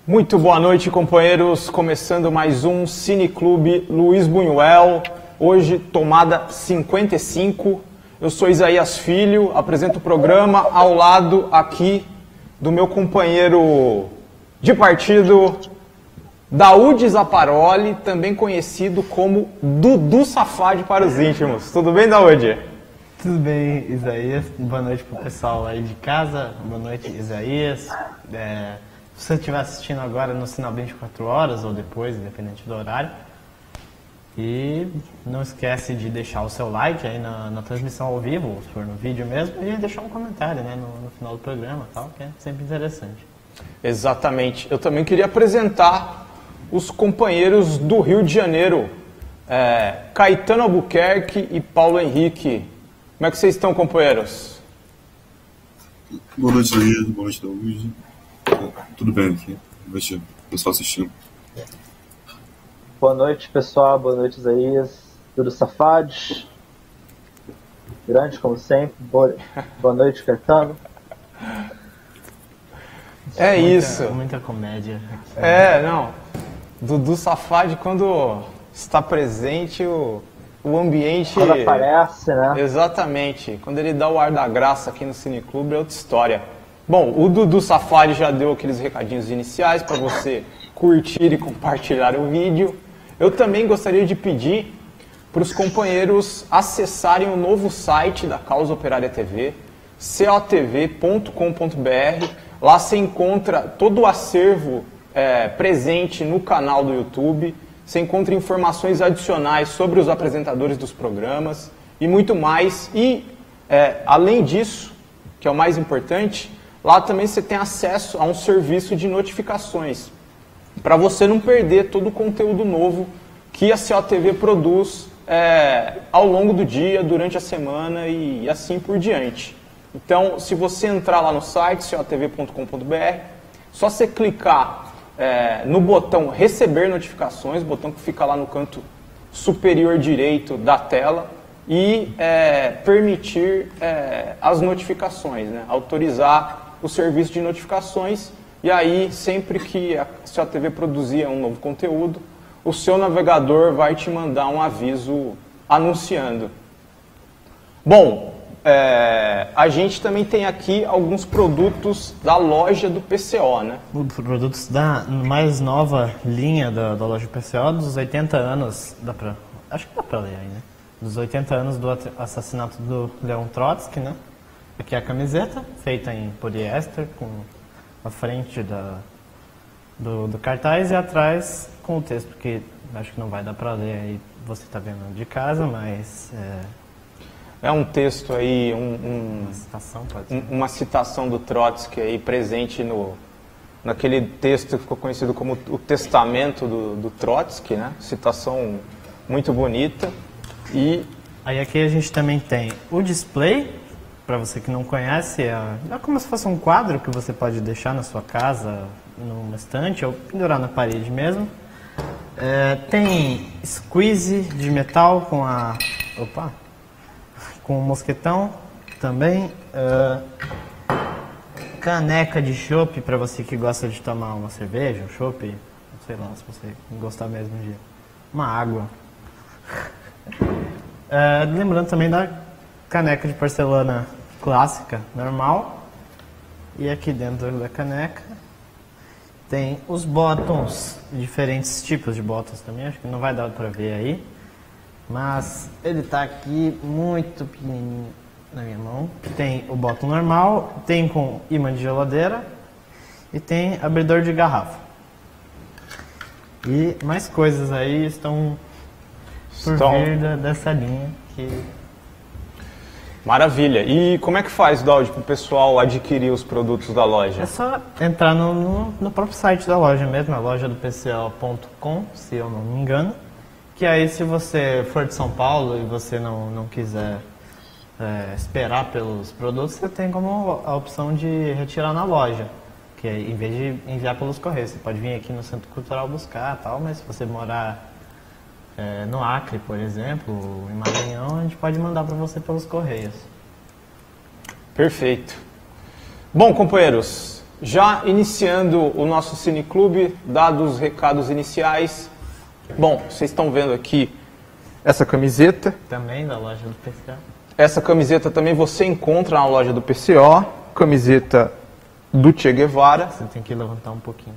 Muito boa noite, companheiros. Começando mais um Cineclube Luiz Buñuel. Hoje, tomada 55. Eu sou Isaías Filho, apresento o programa ao lado aqui do meu companheiro de partido, Daúde Zaparoli, também conhecido como Dudu Safadi para os íntimos. Tudo bem, Daúde? Tudo bem, Isaías. Boa noite pro pessoal aí de casa. Boa noite, Isaías. Se você estiver assistindo agora no Sinal 24 horas ou depois, independente do horário. E não esquece de deixar o seu like aí na transmissão ao vivo, se for no vídeo mesmo, e deixar um comentário, né, no final do programa, tal, que é sempre interessante. Exatamente. Eu também queria apresentar os companheiros do Rio de Janeiro, Caetano Albuquerque e Paulo Henrique. Como é que vocês estão, companheiros? Boa noite, Isaías. Boa noite, Daúde. Tudo bem aqui, o pessoal assistindo. Boa noite, pessoal. Boa noite, Isaías. Dudu Safadi. Grande, como sempre. Boa noite, Caetano. Isso. Muita comédia aqui. Não. Dudu Safadi, quando está presente, o ambiente... Quando aparece, né? Exatamente. Quando ele dá o ar da graça aqui no Cineclube, é outra história. Bom, o Dudu Safadi já deu aqueles recadinhos iniciais para você curtir e compartilhar o vídeo. Eu também gostaria de pedir para os companheiros acessarem o novo site da Causa Operária TV, cotv.com.br. Lá você encontra todo o acervo presente no canal do YouTube. Você encontra informações adicionais sobre os apresentadores dos programas e muito mais. E, além disso, que é o mais importante, lá também você tem acesso a um serviço de notificações, para você não perder todo o conteúdo novo que a COTV produz ao longo do dia, durante a semana e assim por diante. Então, se você entrar lá no site, cotv.com.br, só você clicar no botão receber notificações, botão que fica lá no canto superior direito da tela, e permitir as notificações, né? Autorizar o serviço de notificações, e aí sempre que a COTV produzir um novo conteúdo, o seu navegador vai te mandar um aviso anunciando. Bom, a gente também tem aqui alguns produtos da loja do PCO, né? Produtos da mais nova linha da loja do PCO, dos 80 anos, acho que dá pra ler aí, né? Dos 80 anos do assassinato do Leon Trotsky, né? Aqui é a camiseta, feita em poliéster, com a frente do cartaz e atrás com o texto, que acho que não vai dar para ler aí, você está vendo de casa, mas... É um texto aí, uma citação, pode ser. Uma citação do Trotsky aí presente naquele texto que ficou conhecido como o Testamento do Trotsky, né? Citação muito bonita. E aí aqui a gente também tem o display. Para você que não conhece, é como se fosse um quadro que você pode deixar na sua casa, numa estante, ou pendurar na parede mesmo. Tem squeeze de metal com mosquetão também. Caneca de chopp para você que gosta de tomar uma cerveja, um chopp, sei lá, se você gostar mesmo de uma água. Lembrando também da caneca de porcelana clássica, normal. E aqui dentro da caneca tem os bottoms, diferentes tipos de bottoms também, acho que não vai dar para ver aí. Mas ele tá aqui muito pequenininho na minha mão. Tem o bottom normal, tem com imã de geladeira e tem abridor de garrafa. E mais coisas aí estão por vir dessa linha que... Maravilha. E como é que faz, Daud, para o pessoal adquirir os produtos da loja? É só entrar no próprio site da loja mesmo, a loja do PCO.com, se eu não me engano. Que aí, se você for de São Paulo e você não quiser esperar pelos produtos, você tem como a opção de retirar na loja. Que é, em vez de enviar pelos correios, você pode vir aqui no Centro Cultural buscar, tal, mas se você morar no Acre, por exemplo, ou em Maranhão, a gente pode mandar para você pelos correios. Perfeito. Bom, companheiros, já iniciando o nosso Cineclube, dados os recados iniciais. Bom, vocês estão vendo aqui essa camiseta. Também da loja do PCO. Essa camiseta também você encontra na loja do PCO, camiseta do Che Guevara. Você tem que levantar um pouquinho.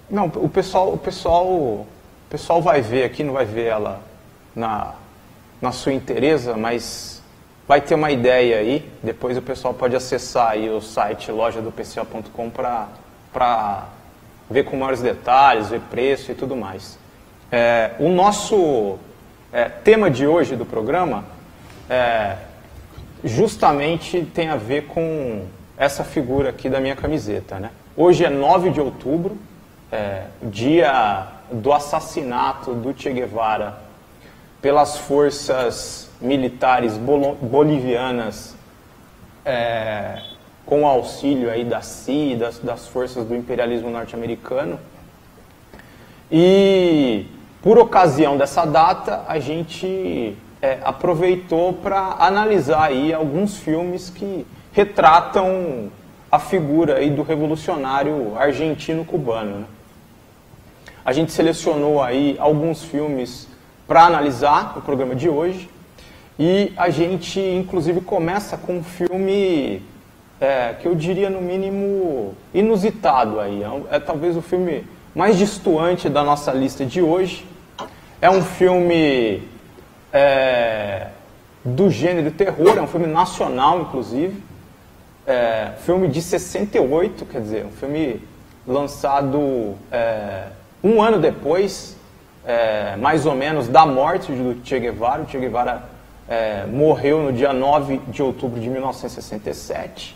Não, o pessoal vai ver aqui, não vai ver ela na sua inteireza, mas vai ter uma ideia aí. Depois o pessoal pode acessar aí o site lojadopco.com para ver com maiores detalhes, ver preço e tudo mais. O nosso tema de hoje do programa justamente tem a ver com essa figura aqui da minha camiseta, né? Hoje é 9 de outubro, dia do assassinato do Che Guevara pelas forças militares bolivianas, com o auxílio aí da CIA, das forças do imperialismo norte-americano. E por ocasião dessa data, a gente aproveitou para analisar aí alguns filmes que retratam a figura aí do revolucionário argentino-cubano, né? A gente selecionou aí alguns filmes para analisar no programa de hoje e a gente inclusive começa com um filme que eu diria no mínimo inusitado aí. É talvez o filme mais destoante da nossa lista de hoje. É um filme do gênero terror, é um filme nacional inclusive. Filme de 68, quer dizer, um filme lançado um ano depois, mais ou menos, da morte do Che Guevara. O Che Guevara morreu no dia 9 de outubro de 1967.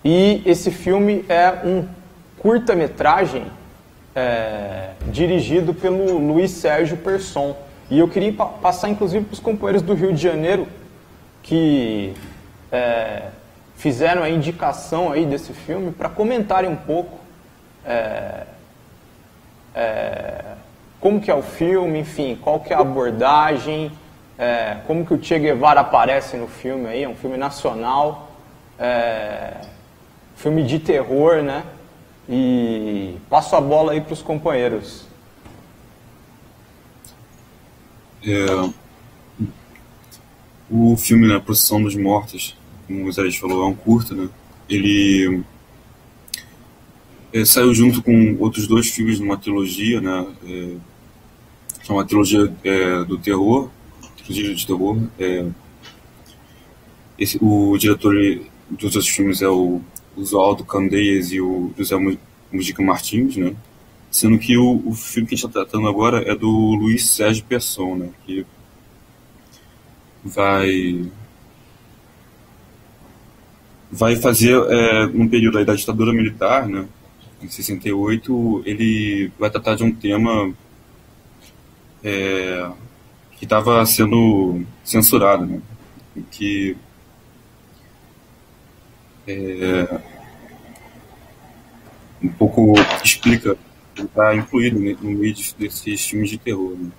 E esse filme é um curta-metragem dirigido pelo Luiz Sérgio Persson. E eu queria passar, inclusive, para os companheiros do Rio de Janeiro que fizeram a indicação aí desse filme para comentarem um pouco como que é o filme, enfim, qual que é a abordagem, como que o Che Guevara aparece no filme aí. É um filme nacional, filme de terror, né? E passo a bola aí para os companheiros. O filme, né, Procissão dos Mortos, como o Zé falou, é um curta, né? Ele saiu junto com outros dois filmes numa trilogia, né? Que é uma trilogia do terror, trilogia de terror. O diretor dos outros filmes é o Oswaldo Candeias e o José Mujica Martins, né? Sendo que o filme que a gente está tratando agora é do Luiz Sérgio Persson, né? Que vai fazer, num período aí da ditadura militar, né? Em 68, ele vai tratar de um tema que estava sendo censurado, né? Que um pouco explica, está incluído no meio desses filmes de terror, né?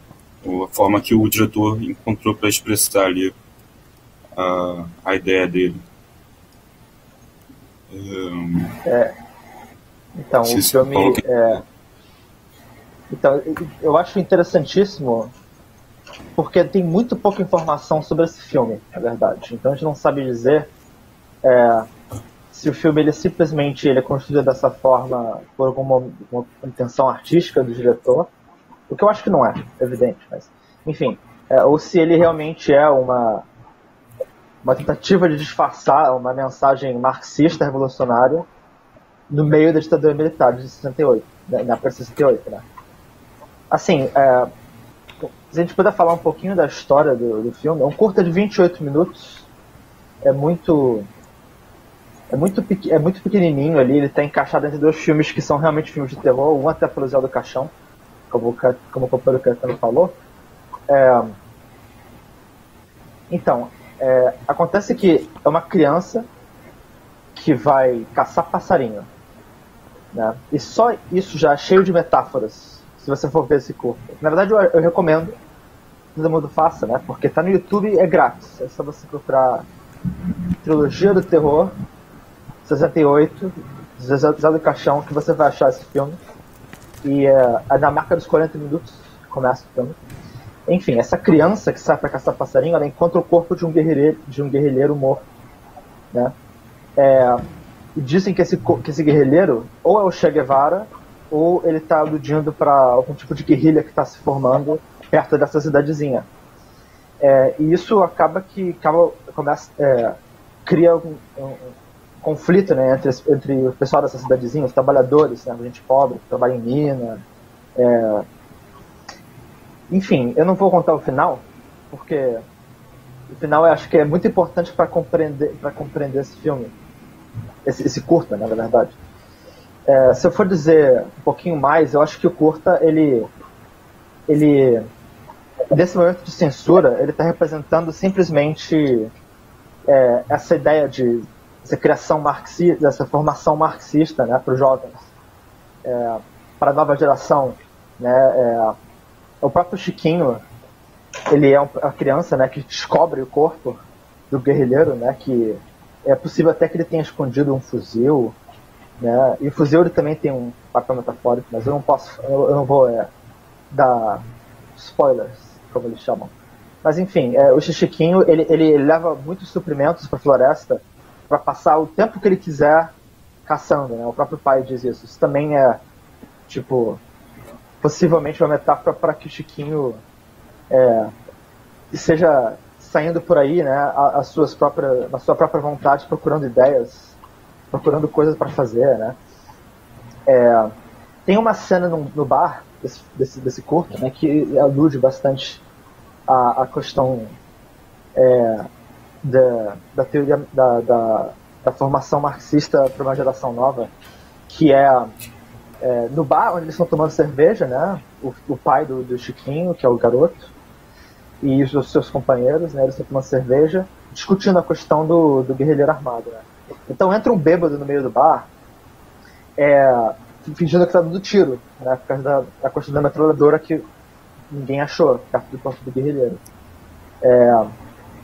A forma que o diretor encontrou para expressar ali a ideia dele. Então, o filme então, eu acho interessantíssimo porque tem muito pouca informação sobre esse filme, na verdade. Então a gente não sabe dizer se o filme ele simplesmente é construído dessa forma por alguma uma intenção artística do diretor, o que eu acho que não é evidente, mas enfim, ou se ele realmente é uma tentativa de disfarçar uma mensagem marxista revolucionária no meio da ditadura militar de 68, na para 68, né? Assim, se a gente puder falar um pouquinho da história do filme, é um curta de 28 minutos, é muito pequenininho ali, ele está encaixado entre dois filmes que são realmente filmes de terror, um até pelo Zé do Caixão, como o companheiro Caetano falou. Então, acontece que é uma criança que vai caçar passarinho, né? E só isso já é cheio de metáforas, se você for ver esse curto. Na verdade, eu recomendo que todo mundo faça, né? Porque tá no YouTube, é grátis. É só você procurar Trilogia do Terror 68, Zé do Caixão, que você vai achar esse filme. E é na marca dos 40 minutos que começa o filme. Enfim, essa criança que sai para caçar passarinho, ela encontra o corpo de um guerrilheiro morto, né? E dizem que esse guerrilheiro ou é o Che Guevara ou ele está aludindo para algum tipo de guerrilha que está se formando perto dessa cidadezinha. E isso cria um conflito, né, entre o pessoal dessa cidadezinha, os trabalhadores, né, a gente pobre, que trabalha em mina. Enfim, eu não vou contar o final, porque o final eu acho que é muito importante para compreender esse filme, esse curta, né, na verdade. Se eu for dizer um pouquinho mais, eu acho que o curta, ele nesse momento de censura, ele está representando simplesmente essa ideia de essa criação marxista, dessa formação marxista, né, para os jovens, para a nova geração, né. O próprio Chiquinho, ele é uma criança, né, que descobre o corpo do guerrilheiro, né, que é possível até que ele tenha escondido um fuzil, né, e o fuzil ele também tem um papel metafórico, mas eu não vou dar spoilers, como eles chamam. Mas enfim, o Chiquinho, ele leva muitos suprimentos para a floresta para passar o tempo que ele quiser caçando, né, o próprio pai diz isso. Isso também é, tipo, possivelmente uma metáfora para que o Chiquinho seja saindo por aí, né, a sua própria vontade, procurando ideias, procurando coisas para fazer, né. Tem uma cena no bar desse curto, né, que alude bastante a questão da teoria da formação marxista para uma geração nova, que no bar onde eles estão tomando cerveja, né, o pai do Chiquinho, que é o garoto, e os seus companheiros, né, eles estão tomando cerveja, discutindo a questão do guerrilheiro armado, né. Então entra um bêbado no meio do bar, fingindo que está dando tiro, né, por causa da questão da metralhadora que ninguém achou perto do corpo do guerrilheiro.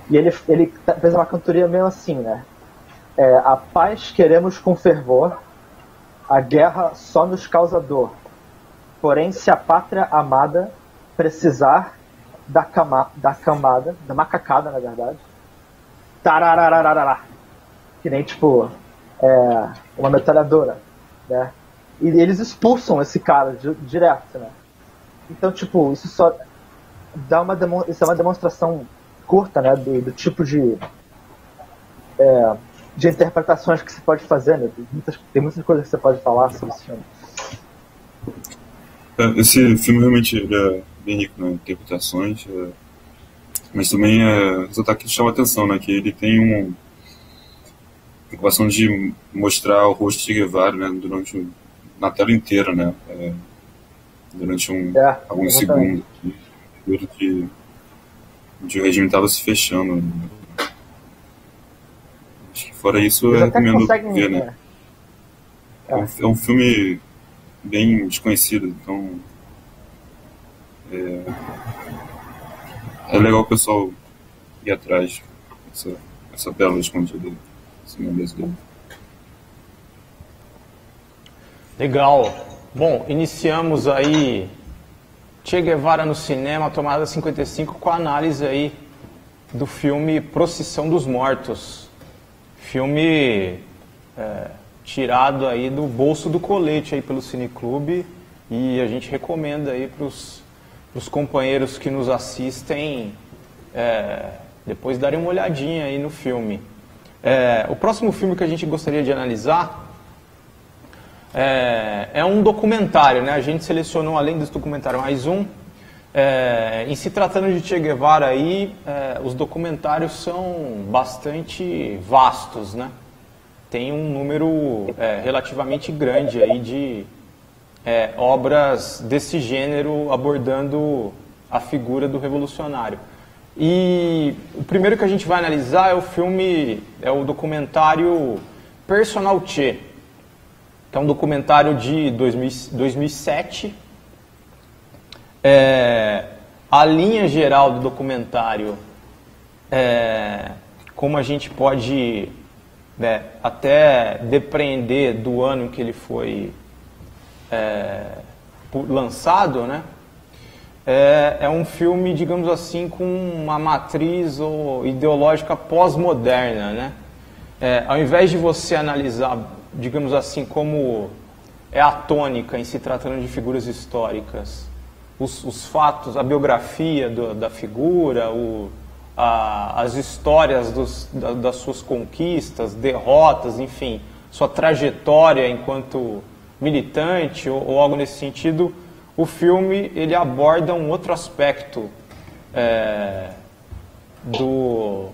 E ele fez uma cantoria meio assim, né, a paz queremos com fervor, a guerra só nos causa dor. Porém, se a pátria amada precisar da macacada, na verdade, tararararará, que nem, tipo, uma metralhadora, né? E eles expulsam esse cara direto, né? Então, tipo, isso só dá isso é uma demonstração curta, né, do tipo de interpretações que você pode fazer, né? Tem muitas coisas que você pode falar sobre esse filme. Esse filme realmente é bem rico, né, em interpretações, mas também resulta que chama a atenção, né, que ele tem uma preocupação de mostrar o rosto de Guevara, né, na tela inteira, né, durante alguns segundos, que o regime estava se fechando, né. Acho que fora isso eu recomendo ver, né. É um filme bem desconhecido, então é legal o pessoal ir atrás essa pérola escondida cinema brasileiro. Legal. Bom, iniciamos aí Che Guevara no cinema, Tomada 55, com a análise aí do filme Procissão dos Mortos. Filme tirado aí do bolso do colete aí pelo Cineclube, e a gente recomenda aí para os companheiros que nos assistem depois darem uma olhadinha aí no filme. O próximo filme que a gente gostaria de analisar é um documentário, né? A gente selecionou, além desse documentário, mais um. Em se tratando de Che Guevara aí, os documentários são bastante vastos, né? Tem um número relativamente grande aí de obras desse gênero abordando a figura do revolucionário. E o primeiro que a gente vai analisar é o documentário Personal Che, que é um documentário de 2007. A linha geral do documentário, como a gente pode até depreender do ano em que ele foi lançado, né? É um filme, digamos assim, com uma matriz ideológica pós-moderna, né? Ao invés de você analisar, digamos assim, como é a tônica em se tratando de figuras históricas, os fatos, a biografia da figura, as histórias das suas conquistas, derrotas, enfim, sua trajetória enquanto militante ou algo nesse sentido, o filme ele aborda um outro aspecto do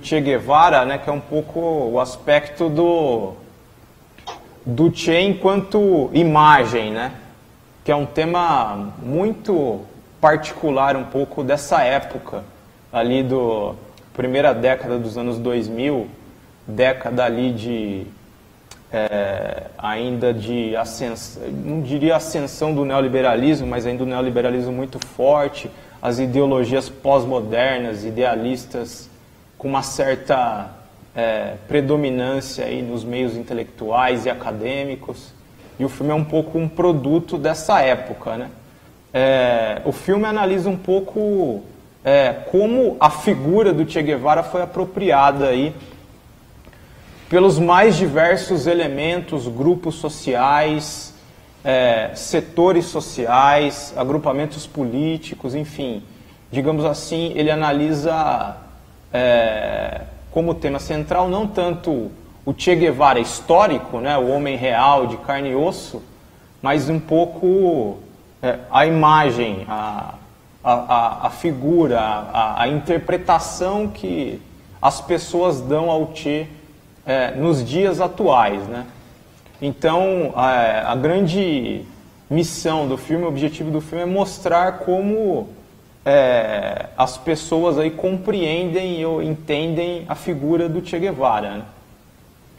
Che Guevara, né, que é um pouco o aspecto do Che enquanto imagem, né, que é um tema muito particular um pouco dessa época, ali primeira década dos anos 2000, década ali ainda de ascensão, não diria ascensão do neoliberalismo, mas ainda do neoliberalismo muito forte, as ideologias pós-modernas, idealistas, com uma certa predominância aí nos meios intelectuais e acadêmicos, e o filme é um pouco um produto dessa época, né? O filme analisa um pouco como a figura do Che Guevara foi apropriada aí pelos mais diversos elementos, grupos sociais, setores sociais, agrupamentos políticos, enfim. Digamos assim, ele analisa como tema central não tanto o Che Guevara histórico, né, o homem real de carne e osso, mas um pouco a imagem, a figura, a interpretação que as pessoas dão ao Che nos dias atuais, né? Então, a grande missão do filme, o objetivo do filme é mostrar como as pessoas aí compreendem ou entendem a figura do Che Guevara, né?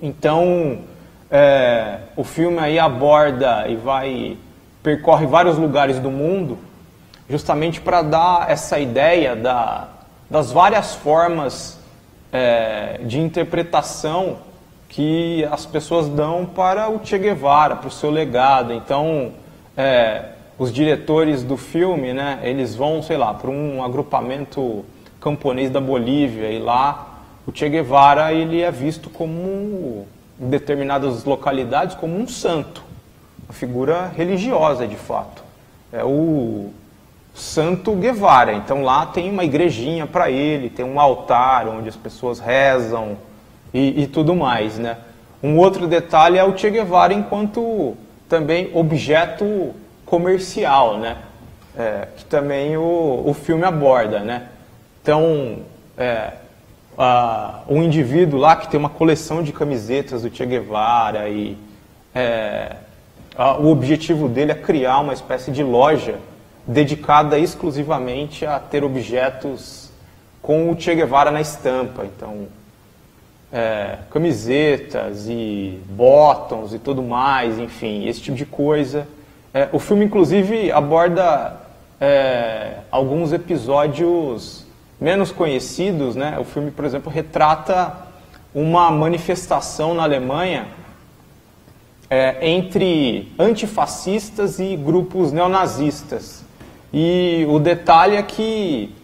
Então, o filme aí aborda e percorre vários lugares do mundo, justamente para dar essa ideia das várias formas de interpretação que as pessoas dão para o Che Guevara, para o seu legado. Então, os diretores do filme, né, eles vão, sei lá, para um agrupamento camponês da Bolívia, e lá o Che Guevara ele é visto como, em determinadas localidades, como um santo, uma figura religiosa de fato. É o Santo Guevara. Então lá tem uma igrejinha para ele, tem um altar onde as pessoas rezam e tudo mais, né? Um outro detalhe é o Che Guevara enquanto também objeto comercial, né? Que também o filme aborda, né? Então, um indivíduo lá que tem uma coleção de camisetas do Che Guevara e o objetivo dele é criar uma espécie de loja dedicada exclusivamente a ter objetos com o Che Guevara na estampa. Então, camisetas e bottoms e tudo mais, enfim, esse tipo de coisa. O filme, inclusive, aborda alguns episódios menos conhecidos, né? O filme, por exemplo, retrata uma manifestação na Alemanha entre antifascistas e grupos neonazistas. E o detalhe é que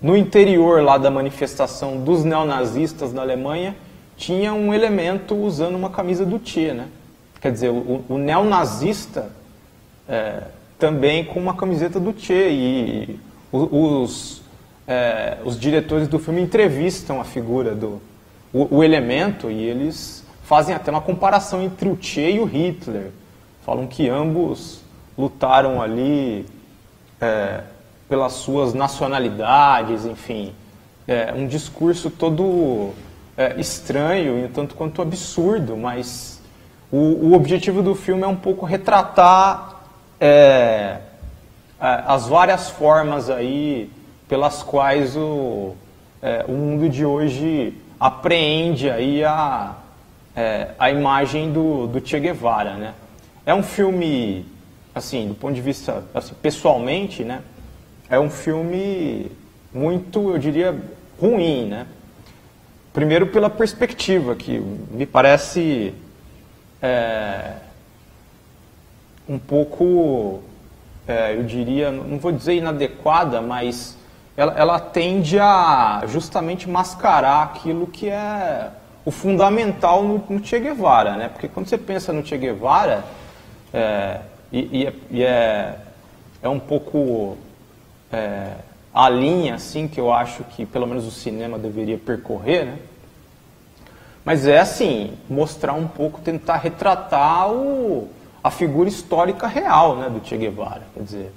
no interior lá da manifestação dos neonazistas da Alemanha tinha um elemento usando uma camisa do Che, né? Quer dizer, o neonazista também com uma camiseta do Che, e os diretores do filme entrevistam a figura o elemento, e eles fazem até uma comparação entre o Che e o Hitler. Falam que ambos lutaram ali pelas suas nacionalidades, enfim, um discurso todo estranho e um tanto quanto absurdo, mas o objetivo do filme é um pouco retratar as várias formas aí pelas quais o mundo de hoje apreende aí a imagem do Che Guevara, né? É um filme, assim, do ponto de vista, assim, pessoalmente, né? É um filme muito, eu diria, ruim, né? Primeiro pela perspectiva, que me parece um pouco, eu diria, não vou dizer inadequada, mas ela tende a justamente mascarar aquilo que é o fundamental no Che Guevara, né? Porque quando você pensa no Che Guevara, é um pouco a linha assim que eu acho que pelo menos o cinema deveria percorrer, né? Mas assim, mostrar um pouco, tentar retratar a figura histórica real, né, do Che Guevara, quer dizer,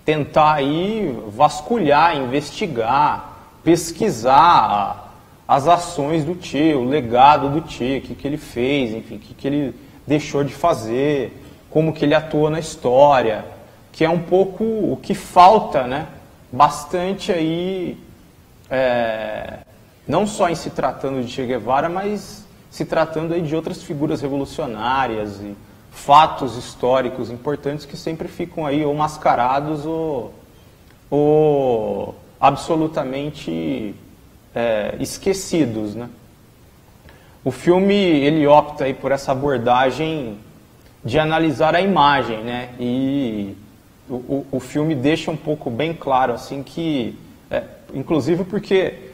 tentar aí vasculhar, investigar, pesquisar as ações do Che, o legado do Che, o que ele fez, enfim, o que ele deixou de fazer, como que ele atuou na história, que é um pouco o que falta, né, bastante aí, não só em se tratando de Che Guevara, mas se tratando aí de outras figuras revolucionárias e fatos históricos importantes que sempre ficam aí ou mascarados ou absolutamente esquecidos, né? O filme, ele opta aí por essa abordagem de analisar a imagem, né? E o filme deixa um pouco bem claro, assim, que, inclusive porque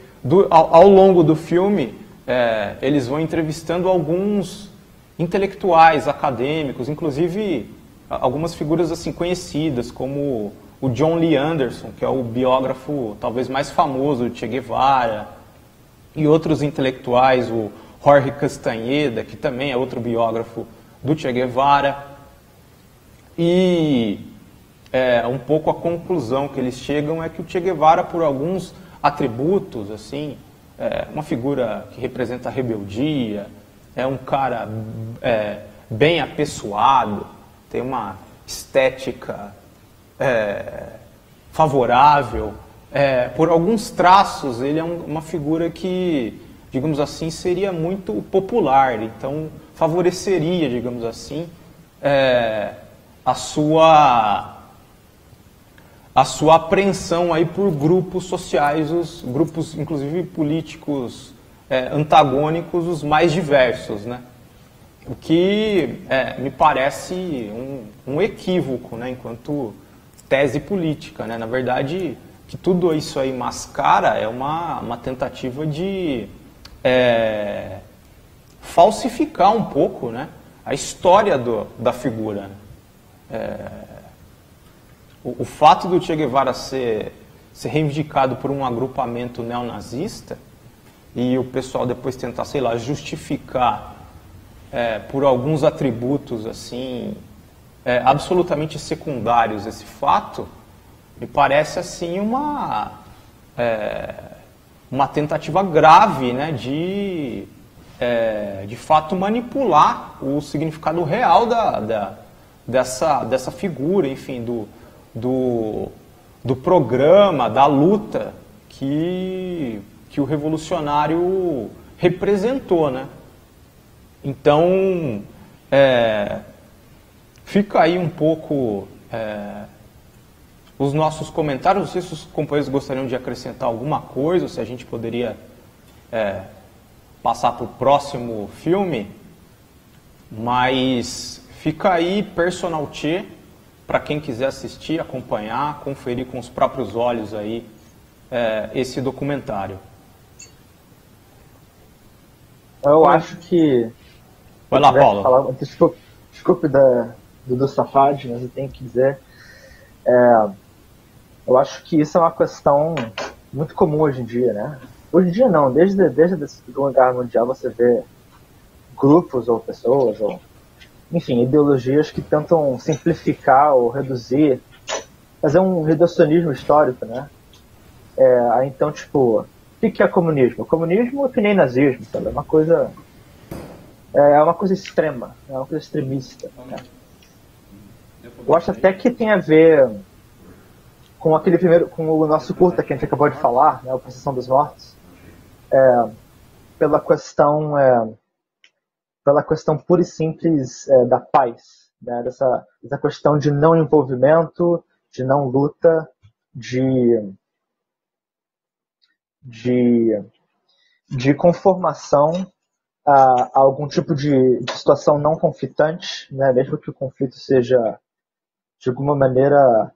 ao longo do filme, eles vão entrevistando alguns intelectuais, acadêmicos, inclusive algumas figuras assim conhecidas, como o John Lee Anderson, que é o biógrafo talvez mais famoso de Che Guevara, e outros intelectuais, o Jorge Castaneda, que também é outro biógrafo do Che Guevara. E um pouco a conclusão que eles chegam é que o Che Guevara, por alguns atributos, assim, uma figura que representa a rebeldia, é um cara bem apessoado, tem uma estética favorável, por alguns traços ele é uma figura que, digamos assim, seria muito popular, então favoreceria, digamos assim, a sua apreensão aí por grupos sociais, os grupos, inclusive políticos antagônicos, os mais diversos, né? O que me parece um equívoco, né, enquanto tese política, né? Na verdade, que tudo isso aí mascara é uma tentativa de falsificar um pouco, né, a história da figura. O fato do Che Guevara ser reivindicado por um agrupamento neonazista e o pessoal depois tentar, sei lá, justificar por alguns atributos assim absolutamente secundários esse fato, me parece assim uma tentativa grave, né, de fato manipular o significado real dessa figura, enfim, do programa, da luta que o revolucionário representou, né? Então, fica aí um pouco os nossos comentários. Não sei se os companheiros gostariam de acrescentar alguma coisa, ou se a gente poderia passar para o próximo filme, mas fica aí Personal Che, para quem quiser assistir, acompanhar, conferir com os próprios olhos aí esse documentário. Eu acho que... Vai lá, Paulo. Desculpe do Safadi, mas eu tenho que dizer... eu acho que isso é uma questão muito comum hoje em dia, né? Hoje em dia não, desde a Segunda Guerra Mundial você vê grupos ou pessoas ou enfim, ideologias que tentam simplificar ou reduzir, fazer um reducionismo histórico, né? Então, tipo, o que é comunismo? O comunismo é que nem nazismo, sabe? É uma coisa extrema, é uma coisa extremista, né? Eu acho até que tem a ver com com o nosso curta que a gente acabou de falar, né, a Procissão dos Mortos, pela questão pura e simples da paz, né, dessa questão de não envolvimento, de não luta, de conformação a algum tipo de situação não conflitante, né, mesmo que o conflito seja de alguma maneira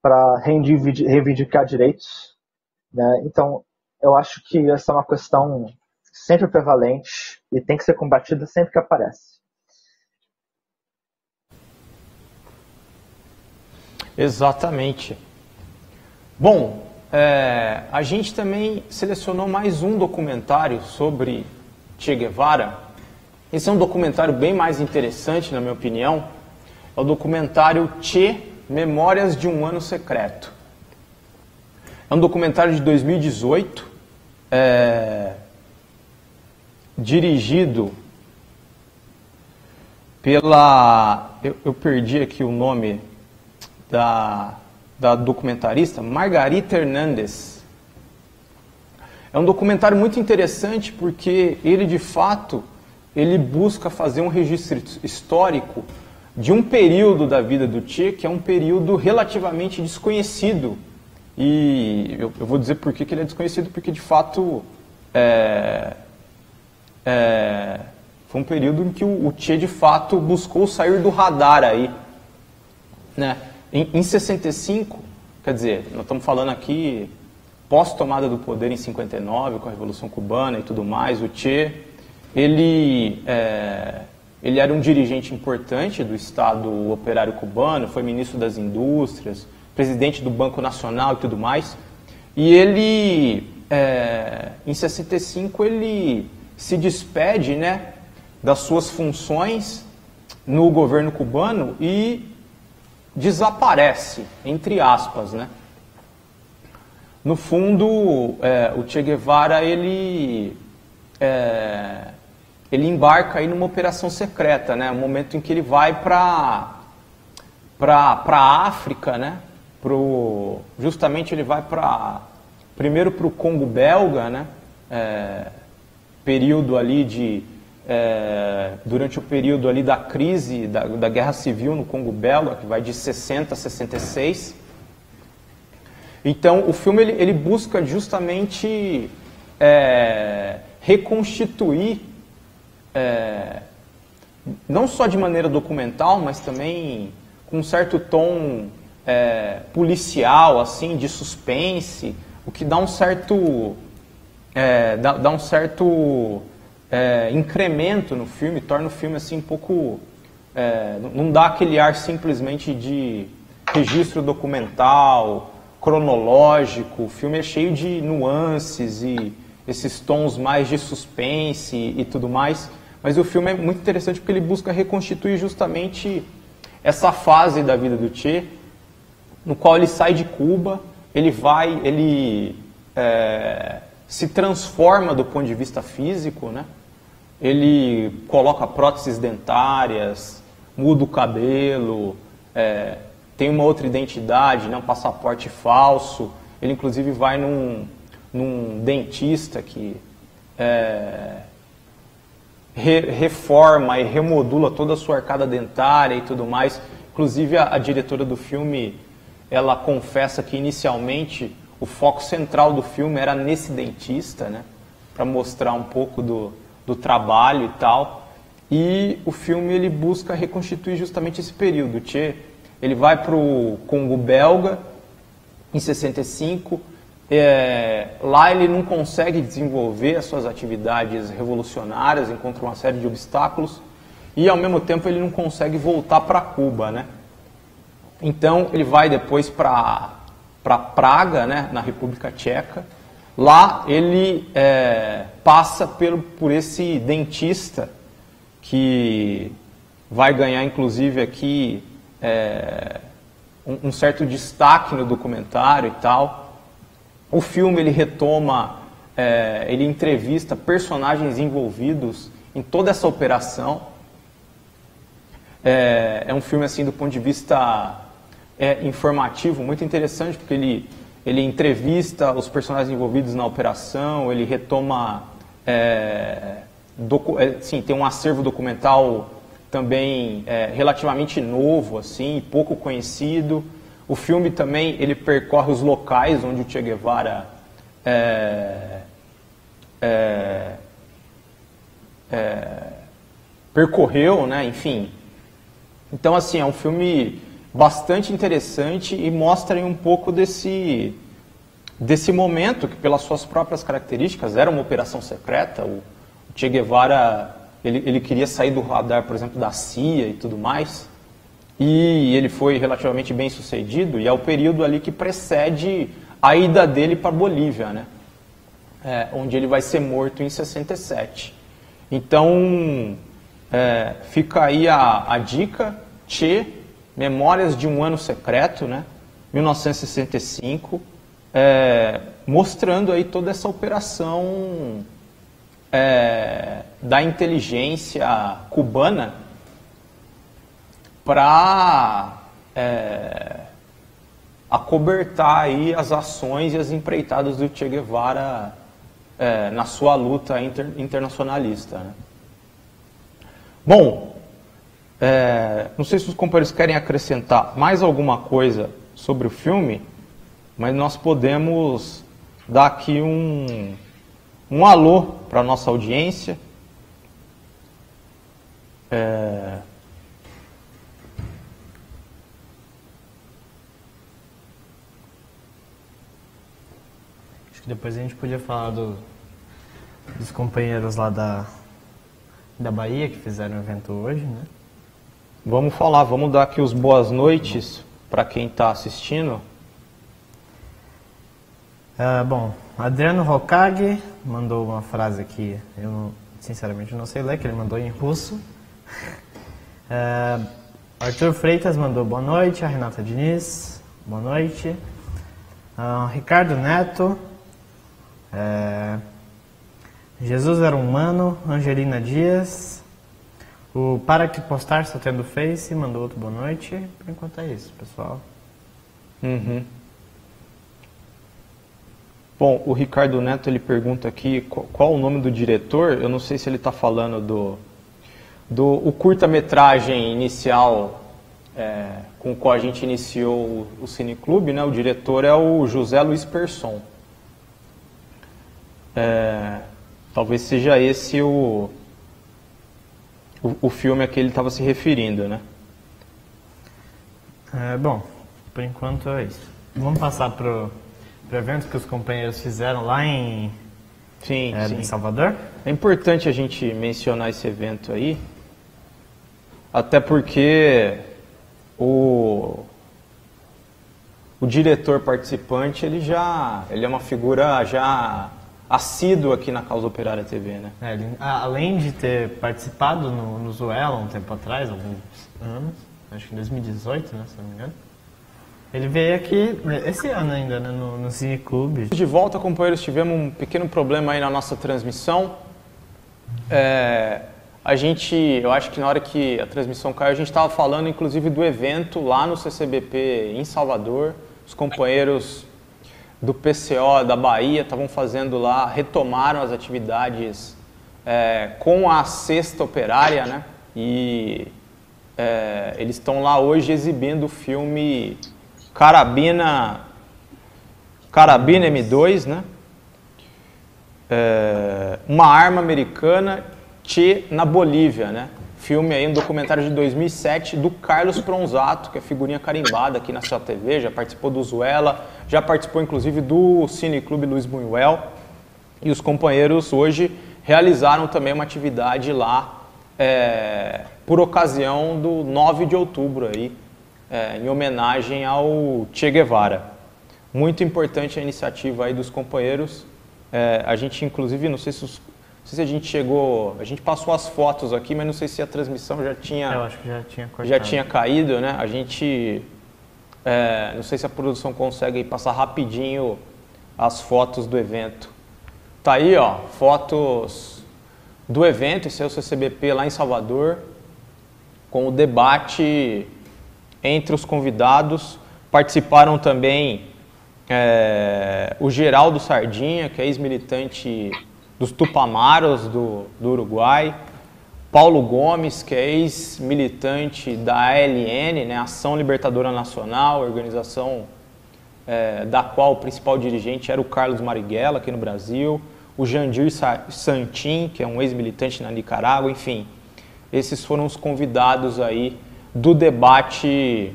para reivindicar direitos, né? Então, eu acho que essa é uma questão sempre prevalente e tem que ser combatida sempre que aparece. Exatamente. Bom, a gente também selecionou mais um documentário sobre Che Guevara. Esse é um documentário bem mais interessante, na minha opinião. É o documentário Che, Memórias de um Ano Secreto. É um documentário de 2018, dirigido pela... Eu perdi aqui o nome da documentarista, Margarita Hernandes. É um documentário muito interessante porque ele, de fato, ele busca fazer um registro histórico de um período da vida do Che, que é um período relativamente desconhecido. E eu vou dizer por que ele é desconhecido, porque, de fato, foi um período em que o Che, de fato, buscou sair do radar aí, né? Em 65, quer dizer, nós estamos falando aqui pós-tomada do poder em 59, com a Revolução Cubana e tudo mais, o Che, ele era um dirigente importante do Estado Operário Cubano, foi ministro das Indústrias, presidente do Banco Nacional e tudo mais. E ele, em 65, ele se despede, né, das suas funções no governo cubano e desaparece, entre aspas, né? No fundo, o Che Guevara, ele embarca aí numa operação secreta, né? Um momento em que ele vai para a África, né? Justamente ele vai primeiro para o Congo belga, né? Período ali durante o período ali da crise, da guerra civil no Congo belga, que vai de 60 a 66. Então, o filme ele busca justamente reconstituir, não só de maneira documental, mas também com um certo tom policial, assim, de suspense, o que dá um certo incremento no filme, torna o filme assim um pouco, não dá aquele ar simplesmente de registro documental, cronológico. O filme é cheio de nuances e esses tons mais de suspense e tudo mais, mas o filme é muito interessante porque ele busca reconstituir justamente essa fase da vida do Che, no qual ele sai de Cuba, ele se transforma do ponto de vista físico, né? Ele coloca próteses dentárias, muda o cabelo, tem uma outra identidade, né? Um passaporte falso. Ele inclusive vai num dentista que reforma e remodula toda a sua arcada dentária e tudo mais. Inclusive a diretora do filme, ela confessa que inicialmente o foco central do filme era nesse dentista, né, para mostrar um pouco do trabalho e tal. E o filme ele busca reconstituir justamente esse período. O Che, ele vai para o Congo belga em 65. Lá ele não consegue desenvolver as suas atividades revolucionárias, encontra uma série de obstáculos e ao mesmo tempo ele não consegue voltar para Cuba, né? Então ele vai depois para Praga, né, na República Tcheca. Lá ele passa por esse dentista que vai ganhar inclusive aqui um certo destaque no documentário e tal. O filme ele retoma, ele entrevista personagens envolvidos em toda essa operação. É um filme assim do ponto de vista informativo muito interessante, porque ele entrevista os personagens envolvidos na operação, ele retoma, tem um acervo documental também relativamente novo, assim, pouco conhecido. O filme também ele percorre os locais onde o Che Guevara percorreu, né? Enfim. Então, assim, é um filme bastante interessante e mostra aí um pouco desse momento que, pelas suas próprias características, era uma operação secreta. O Che Guevara, ele queria sair do radar, por exemplo, da CIA e tudo mais, e ele foi relativamente bem sucedido, e é o período ali que precede a ida dele para a Bolívia, né? Onde ele vai ser morto em 67. Então, fica aí a dica, Che, Memórias de um Ano Secreto, né? 1965, mostrando aí toda essa operação da inteligência cubana para acobertar aí as ações e as empreitadas do Che Guevara na sua luta internacionalista, né? Bom, não sei se os companheiros querem acrescentar mais alguma coisa sobre o filme, mas nós podemos dar aqui um alô para a nossa audiência. Acho que depois a gente podia falar dos companheiros lá da Bahia que fizeram o evento hoje, né? Vamos falar, vamos dar aqui os boas noites para quem está assistindo. Bom, Adriano Hokage mandou uma frase aqui, eu sinceramente não sei ler, que ele mandou em russo. Arthur Freitas mandou boa noite, a Renata Diniz, boa noite. Ricardo Neto, Jesus Era Humano, Angelina Dias, o Para Que Postar Só Tendo Face mandou outro boa noite. Por enquanto é isso, pessoal. Uhum. Bom, o Ricardo Neto ele pergunta aqui qual o nome do diretor. Eu não sei se ele está falando o curta-metragem inicial com o qual a gente iniciou o Cineclube, né? O diretor é o José Luiz Persson. Talvez seja esse o filme a que ele estava se referindo, né? Bom, por enquanto é isso. Vamos passar pro evento que os companheiros fizeram lá em Salvador? É importante a gente mencionar esse evento aí, até porque o diretor participante, ele é uma figura já assíduo aqui na Causa Operária TV, né? Ele, além de ter participado no Zuela um tempo atrás, alguns anos, acho que em 2018, né, se não me engano, ele veio aqui esse ano ainda, né, no Cineclube. De volta, companheiros, tivemos um pequeno problema aí na nossa transmissão. Eu acho que na hora que a transmissão caiu, a gente estava falando inclusive do evento lá no CCBP em Salvador. Os companheiros do PCO da Bahia estavam fazendo lá, retomaram as atividades com a Sexta Operária, né? E eles estão lá hoje exibindo o filme Carabina M2, né? Uma arma americana, Che na Bolívia, né? Filme aí, um documentário de 2007 do Carlos Pronzato, que é figurinha carimbada aqui na sua TV, já participou do Zuela, já participou inclusive do Cineclube Luiz Buñuel. E os companheiros hoje realizaram também uma atividade lá por ocasião do 9 de outubro, aí, em homenagem ao Che Guevara. Muito importante a iniciativa aí dos companheiros. A gente inclusive, não sei se sei se a gente chegou, a gente passou as fotos aqui, mas não sei se a transmissão já tinha, Eu acho que já tinha cortado. já tinha caído, né? A gente, não sei se a produção consegue passar rapidinho as fotos do evento. Tá aí, ó, fotos do evento, esse é o CCBP lá em Salvador, com o debate entre os convidados. Participaram também o Geraldo Sardinha, que é ex-militante dos Tupamaros do Uruguai, Paulo Gomes, que é ex-militante da ALN, né, Ação Libertadora Nacional, organização da qual o principal dirigente era o Carlos Marighella, aqui no Brasil, o Jandir Santin, que é um ex-militante na Nicarágua, enfim, esses foram os convidados aí do debate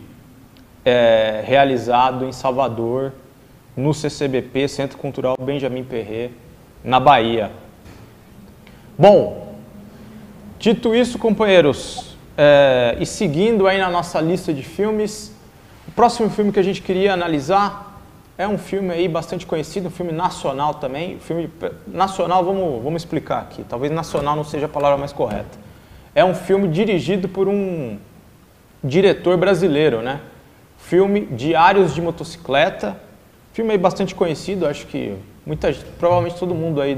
realizado em Salvador, no CCBP, Centro Cultural Benjamin Perret, na Bahia. Bom, dito isso, companheiros, e seguindo aí na nossa lista de filmes, o próximo filme que a gente queria analisar é um filme aí bastante conhecido, um filme nacional também. Filme nacional, vamos explicar aqui, talvez nacional não seja a palavra mais correta. É um filme dirigido por um diretor brasileiro, né? Filme Diários de Motocicleta, filme aí bastante conhecido, acho que provavelmente todo mundo aí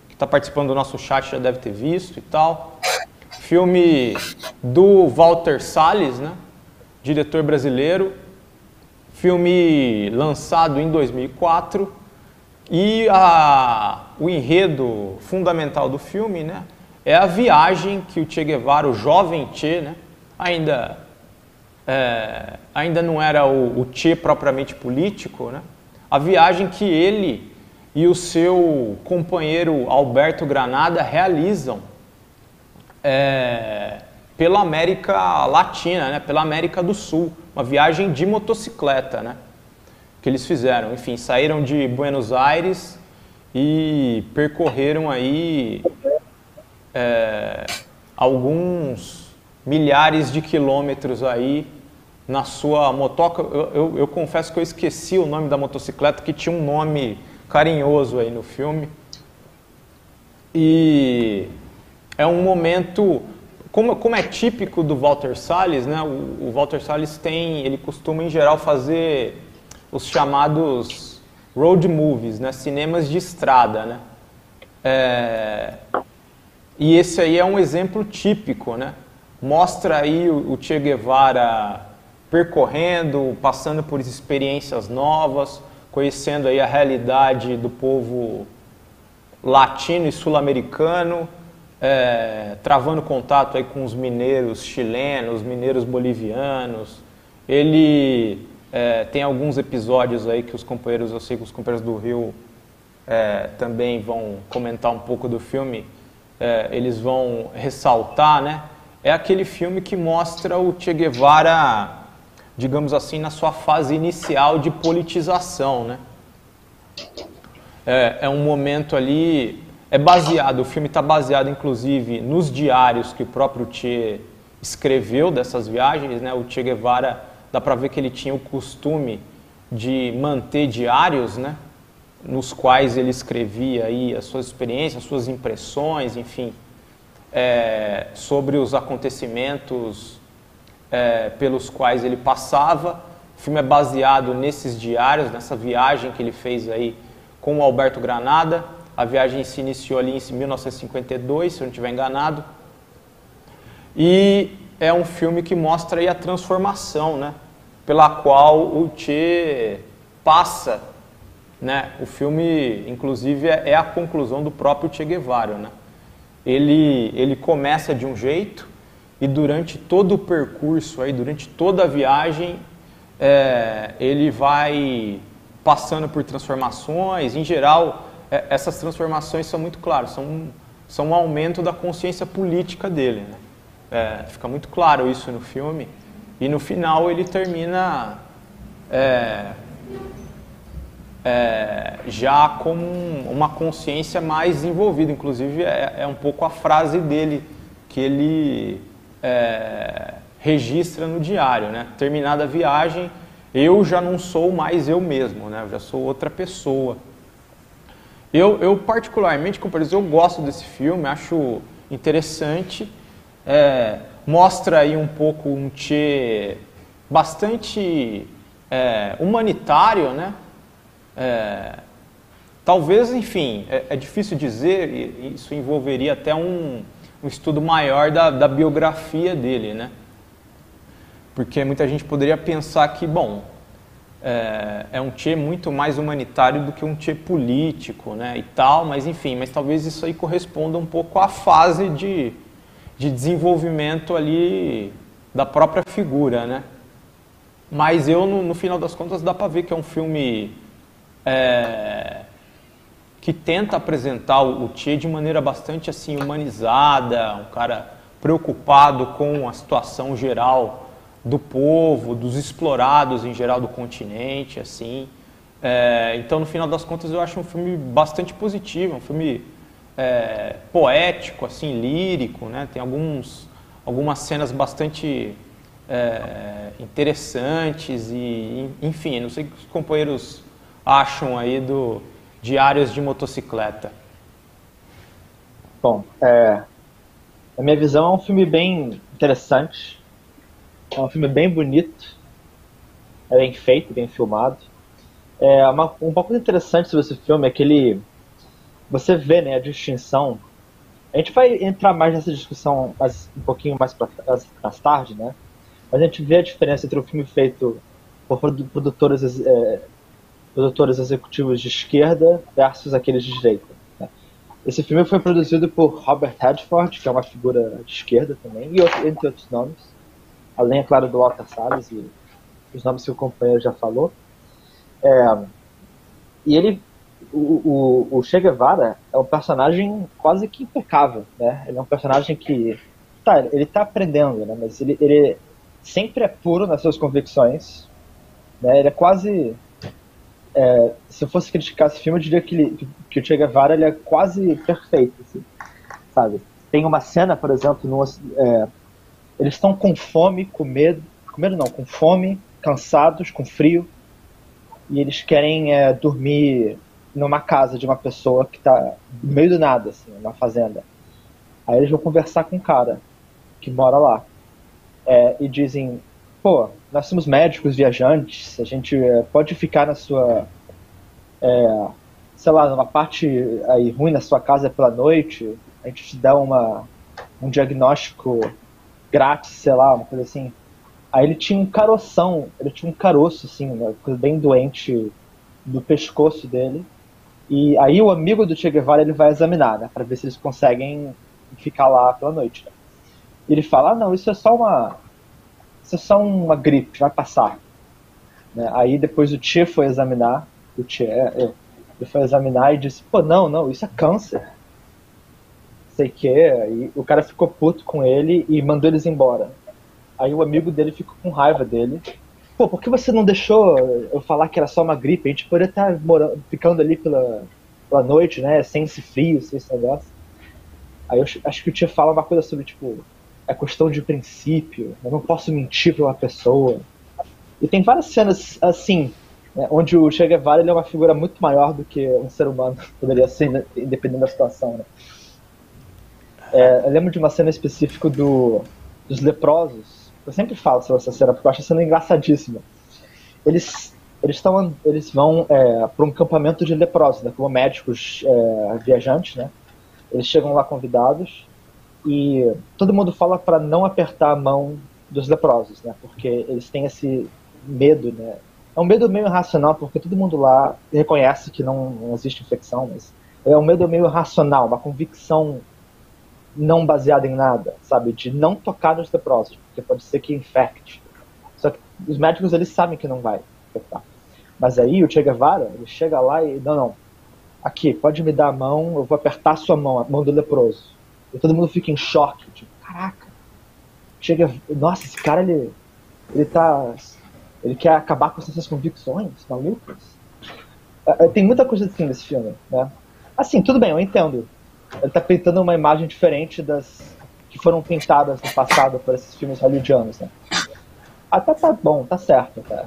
que está participando do nosso chat já deve ter visto e tal. Filme do Walter Salles, né? Diretor brasileiro. Filme lançado em 2004 e o enredo fundamental do filme, né, é a viagem que o Che Guevara, o jovem Che, né, ainda não era o Che propriamente político, né, a viagem que ele e o seu companheiro Alberto Granada realizam pela América Latina, né, pela América do Sul, uma viagem de motocicleta, né, que eles fizeram. Enfim, saíram de Buenos Aires e percorreram aí alguns milhares de quilômetros aí na sua motoca. Eu confesso que eu esqueci o nome da motocicleta, que tinha um nome carinhoso aí no filme. E é um momento... Como é típico do Walter Salles, né? O Walter Salles ele costuma em geral fazer os chamados road movies, né? Cinemas de estrada, né? E esse aí é um exemplo típico, né? Mostra aí o Che Guevara percorrendo, passando por experiências novas, conhecendo aí a realidade do povo latino e sul-americano, travando contato aí com os mineiros chilenos, mineiros bolivianos. Ele tem alguns episódios aí que os companheiros, eu sei que os companheiros do Rio também vão comentar um pouco do filme, eles vão ressaltar, né? É aquele filme que mostra o Che Guevara, digamos assim, na sua fase inicial de politização, né? É um momento ali... o filme está baseado, inclusive, nos diários que o próprio Che escreveu dessas viagens, né? O Che Guevara, dá para ver que ele tinha o costume de manter diários, né? Nos quais ele escrevia aí as suas experiências, as suas impressões, enfim, sobre os acontecimentos pelos quais ele passava. O filme é baseado nesses diários, nessa viagem que ele fez aí com o Alberto Granada. A viagem se iniciou ali em 1952, se eu não estiver enganado. E é um filme que mostra aí a transformação, né, pela qual o Che passa, né? O filme, inclusive, é a conclusão do próprio Che Guevara, né? Ele começa de um jeito e durante todo o percurso, aí, durante toda a viagem, ele vai passando por transformações. Em geral, essas transformações são muito claras, são um aumento da consciência política dele, né? Fica muito claro isso no filme. E no final ele termina já com uma consciência mais desenvolvida. Inclusive é um pouco a frase dele que ele registra no diário, né? Terminada a viagem, eu já não sou mais eu mesmo, né? Eu já sou outra pessoa. Eu particularmente, como por exemplo, eu gosto desse filme, acho interessante. Mostra aí um pouco um Che bastante humanitário, né? Talvez, enfim, é difícil dizer, e isso envolveria até um estudo maior da biografia dele, né? Porque muita gente poderia pensar que, bom, é um Che muito mais humanitário do que um Che político, né, e tal, mas enfim, mas talvez isso aí corresponda um pouco à fase de desenvolvimento ali da própria figura, né. Mas no final das contas dá para ver que é um filme que tenta apresentar o Che de maneira bastante assim humanizada, um cara preocupado com a situação geral do povo, dos explorados em geral do continente, assim. Então, no final das contas, eu acho um filme bastante positivo, um filme poético, assim, lírico, né? Tem algumas cenas bastante interessantes e, enfim, não sei o que os companheiros acham aí do Diários de Motocicleta. Bom, na minha visão é um filme bem interessante. É um filme bem bonito, é bem feito, bem filmado. Uma coisa interessante sobre esse filme é que você vê, né, a distinção. A gente vai entrar mais nessa discussão um pouquinho mais tarde, né? Mas a gente vê a diferença entre um filme feito por produtores executivos de esquerda versus aqueles de direita, né? Esse filme foi produzido por Robert Redford, que é uma figura de esquerda também, e entre outros nomes. Além, é claro, do Walter Salles e os nomes que o companheiro já falou. E ele, o Che Guevara é um personagem quase que impecável, né? Ele é um personagem que, ele tá aprendendo, né? Mas ele sempre é puro nas suas convicções, né? Ele é quase... se eu fosse criticar esse filme, eu diria que o Che Guevara ele é quase perfeito, assim, sabe? Tem uma cena, por exemplo, eles estão com fome, com medo não, com fome, cansados, com frio, e eles querem dormir numa casa de uma pessoa que está no meio do nada, assim, numa fazenda. Aí eles vão conversar com um cara que mora lá, e dizem, pô, nós somos médicos viajantes, a gente pode ficar na sua, sei lá, numa parte aí ruim na sua casa pela noite, a gente te dá um diagnóstico grátis, sei lá, uma coisa assim. Aí ele tinha um caroço, assim, uma coisa bem doente no pescoço dele. E aí o amigo do Che Guevara ele vai examinar, né, para ver se eles conseguem ficar lá pela noite, né? E ele fala, não, isso é só uma gripe, vai passar, né? Aí depois o Che foi examinar, ele foi examinar e disse, pô, não, isso é câncer. Sei que, e o cara ficou puto com ele e mandou eles embora. Aí o amigo dele ficou com raiva dele. Pô, por que você não deixou eu falar que era só uma gripe? A gente poderia estar ficando ali pela noite, né? Sem esse frio, sem esse negócio. Aí eu acho que o Tia fala uma coisa sobre, tipo, é questão de princípio, eu não posso mentir pra uma pessoa. E tem várias cenas assim, né, onde o Che Guevara ele é uma figura muito maior do que um ser humano poderia ser, né, dependendo da situação, né? Eu lembro de uma cena específica dos leprosos. Eu sempre falo sobre essa cena porque eu acho a cena engraçadíssima. Eles vão para um acampamento de leprosos, né, como médicos viajantes, né? Eles chegam lá convidados e todo mundo fala para não apertar a mão dos leprosos, né? Porque eles têm esse medo, né? É um medo meio irracional porque todo mundo lá reconhece que não existe infecção, mas é um medo meio irracional, uma convicção não baseada em nada, sabe? De não tocar nos leprosos, porque pode ser que infecte. Só que os médicos, eles sabem que não vai infectar. Mas aí o Che Guevara, ele chega lá e, não, aqui, pode me dar a mão, eu vou apertar a sua mão, a mão do leproso. E todo mundo fica em choque, tipo, caraca, nossa, esse cara, ele quer acabar com essas convicções malucas. Tem muita coisa assim nesse filme, né? Assim, tudo bem, eu entendo. Ele tá pintando uma imagem diferente das que foram pintadas no passado por esses filmes hollywoodianos, né? Até tá bom, tá certo, até.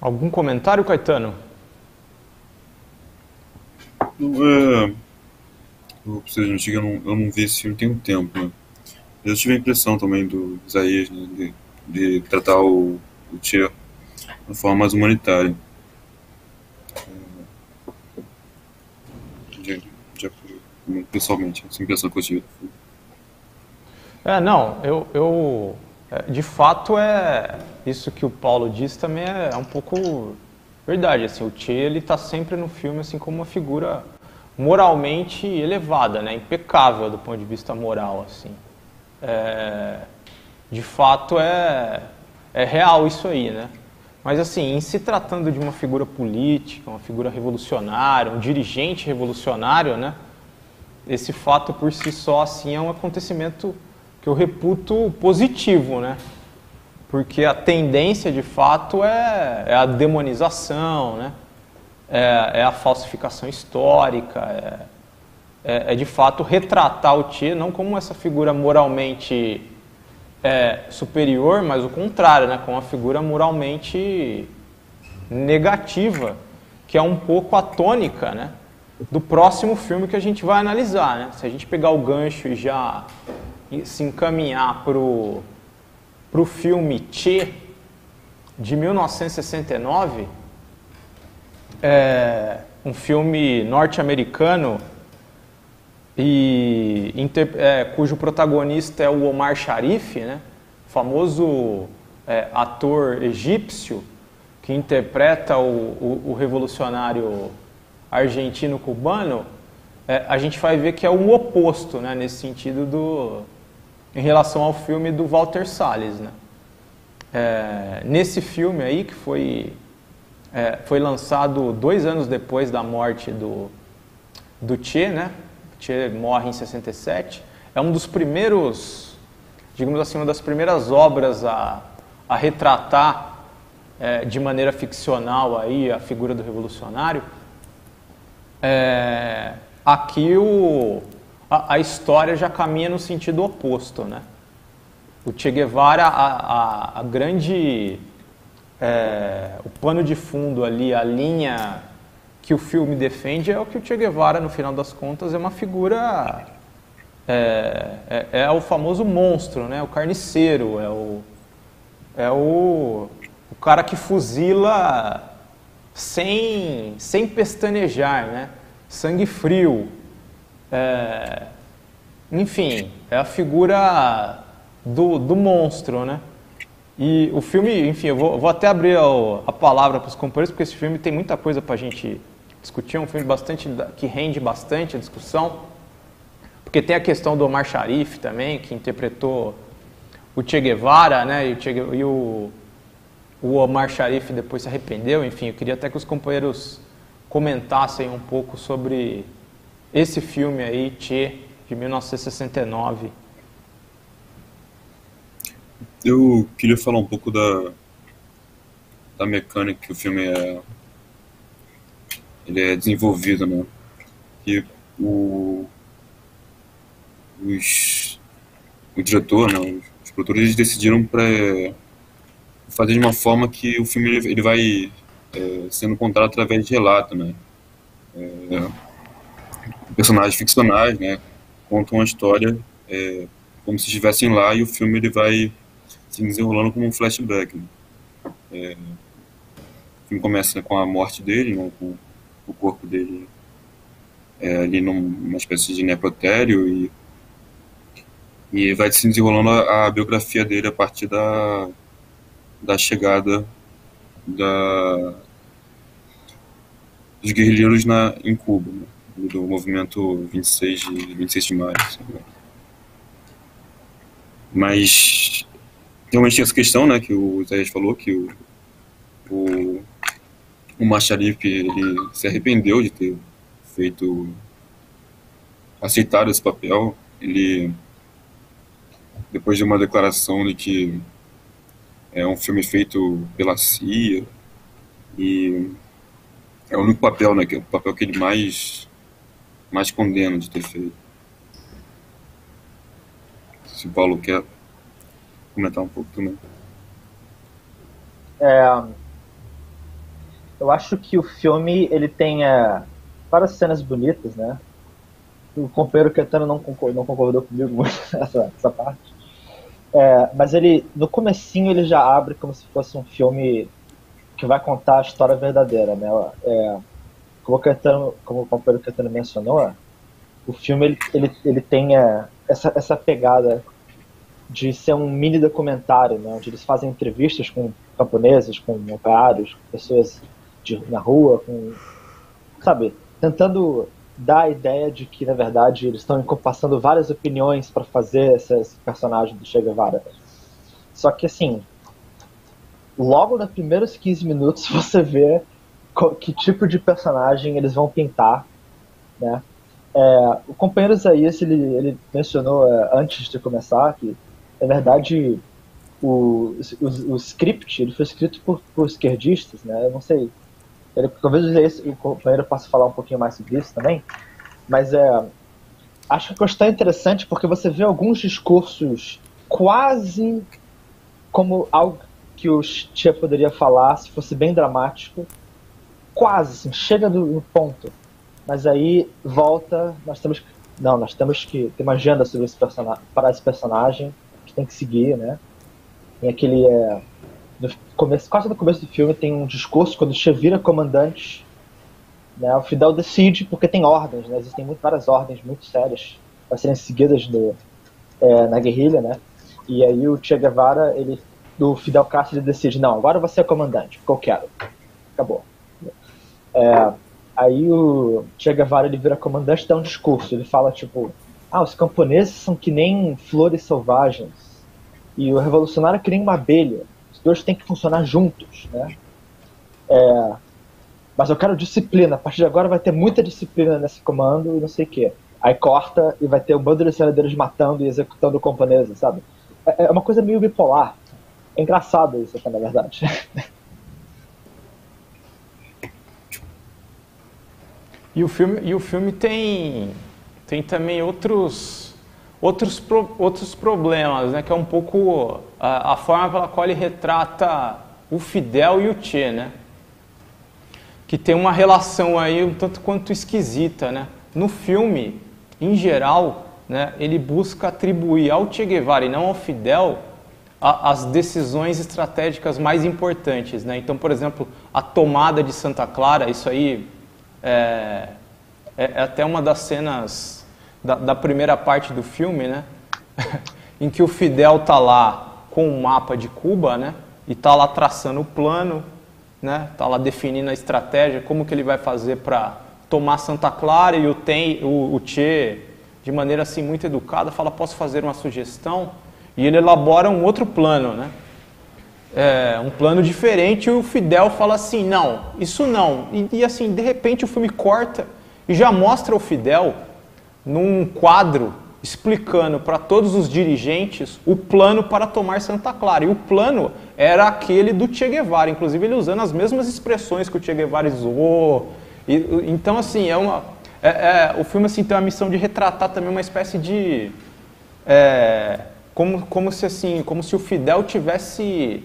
Algum comentário, Caetano? Vocês não chegam, eu não vi esse filme tem um tempo, né? Eu tive a impressão também do Isaías, né, de tratar o Che de forma mais humanitária. De, pessoalmente, essa impressão que eu tive. Não, de fato isso que o Paulo disse também é um pouco verdade, assim, o Che, ele tá sempre no filme assim como uma figura moralmente elevada, né, impecável do ponto de vista moral, assim. De fato é real isso aí, né? Mas assim, em se tratando de uma figura política, uma figura revolucionária, um dirigente revolucionário, né? Esse fato por si só assim é um acontecimento que eu reputo positivo, né? Porque a tendência de fato é a demonização, né? É a falsificação histórica, é de fato retratar o Che não como essa figura moralmente superior, mas o contrário, né? Como uma figura moralmente negativa, que é um pouco a tônica, né? Do próximo filme que a gente vai analisar, né? Se a gente pegar o gancho e já se encaminhar pro filme Che, de 1969, um filme norte-americano e cujo protagonista é o Omar Sharif, né? Famoso ator egípcio que interpreta o revolucionário argentino-cubano. A gente vai ver que é o oposto, né? Nesse sentido em relação ao filme do Walter Salles, né? Nesse filme aí, que foi lançado 2 anos depois da morte do Che, né? Che morre em 67. É um dos primeiros, digamos assim, uma das primeiras obras a retratar de maneira ficcional aí a figura do revolucionário. Aqui a história já caminha no sentido oposto, né? O Che Guevara, a grande... o pano de fundo ali, a linha que o filme defende é o que o Che Guevara, no final das contas, é uma figura... É o famoso monstro, né? O carniceiro, é o cara que fuzila sem pestanejar, né? Sangue frio. Enfim, é a figura do monstro, né? E o filme, enfim, eu vou até abrir a palavra para os companheiros, porque esse filme tem muita coisa para a gente discutir, é um filme que rende bastante a discussão, porque tem a questão do Omar Sharif também, que interpretou o Che Guevara, né? E o Omar Sharif depois se arrependeu. Enfim, eu queria até que os companheiros comentassem um pouco sobre esse filme aí, Che, de 1969. Eu queria falar um pouco da mecânica que o filme ele é desenvolvido, né? E o diretor, né, os produtores, eles decidiram para fazer de uma forma que o filme ele vai sendo contado através de relato, né? Personagens ficcionais, né, contam uma história como se estivessem lá, e o filme ele vai se desenrolando como um flashback, né? O filme começa com a morte dele, né, com o corpo dele ali numa espécie de necrotério, e vai se desenrolando a biografia dele a partir da chegada dos guerrilheiros em Cuba, né, do movimento 26 de maio. Sabe? Mas realmente tem essa questão, né, que o Isaías falou, que o Macharif, ele se arrependeu de ter aceitado esse papel. Ele, depois de uma declaração de que é um filme feito pela CIA, e é o único papel, né, que é o papel que ele mais condena de ter feito. Se o Paulo quer comentar um pouco também. Eu acho que o filme ele tem várias cenas bonitas, né? O companheiro Caetano não concordou comigo muito nessa parte. Mas ele, no comecinho, ele já abre como se fosse um filme que vai contar a história verdadeira, né? Como o companheiro Caetano mencionou, o filme ele tem essa pegada de ser um mini documentário, né? Onde eles fazem entrevistas com camponeses, com operários, com pessoas na rua, sabe, tentando dar a ideia de que, na verdade, eles estão encompassando várias opiniões para fazer esse personagem do Che Guevara. Só que, assim, logo nos primeiros 15 minutos você vê que tipo de personagem eles vão pintar, né? O companheiro Isaías, ele mencionou antes de começar que, na verdade, o script ele foi escrito por esquerdistas, né? Eu não sei, talvez o companheiro possa falar um pouquinho mais sobre isso também, mas acho que a questão é interessante porque você vê alguns discursos quase como algo que o Che poderia falar se fosse bem dramático, quase, assim, chega no ponto, mas aí volta, nós temos que ter uma agenda sobre para esse personagem, que tem que seguir, né? Tem aquele quase no começo do filme tem um discurso quando o Che vira comandante, né? O Fidel decide, porque tem ordens, né? Existem várias ordens muito sérias para serem seguidas na guerrilha, né? E aí o Che Guevara, do Fidel Castro, ele decide, não, agora você é comandante, porque eu quero. Acabou. Aí o Che Guevara, ele vira comandante e dá um discurso, ele fala tipo, os camponeses são que nem flores selvagens e o revolucionário é que nem uma abelha, os dois têm que funcionar juntos, né? Mas eu quero disciplina, a partir de agora vai ter muita disciplina nesse comando e não sei o que. Aí corta e vai ter um bando de senadores matando e executando camponeses, sabe? É uma coisa meio bipolar. É engraçado isso até, na verdade. E o filme tem também outros problemas, né? Que é um pouco a forma pela qual ele retrata o Fidel e o Che, né? Que tem uma relação aí um tanto quanto esquisita, né? No filme, em geral, né, ele busca atribuir ao Che Guevara e não ao Fidel as decisões estratégicas mais importantes, né? Então, por exemplo, a tomada de Santa Clara, isso aí é até uma das cenas da primeira parte do filme, né? Em que o Fidel tá lá com o mapa de Cuba, né? E tá lá traçando o plano, né? Tá lá definindo a estratégia, como que ele vai fazer para tomar Santa Clara, e o Che, de maneira assim muito educada, fala, posso fazer uma sugestão? E ele elabora um outro plano, né? Um plano diferente, e o Fidel fala assim, não, isso não. E assim, de repente o filme corta e já mostra o Fidel num quadro explicando para todos os dirigentes o plano para tomar Santa Clara. E o plano era aquele do Che Guevara, inclusive ele usando as mesmas expressões que o Che Guevara usou. Então, assim, o filme assim, tem a missão de retratar também uma espécie de... como se o Fidel tivesse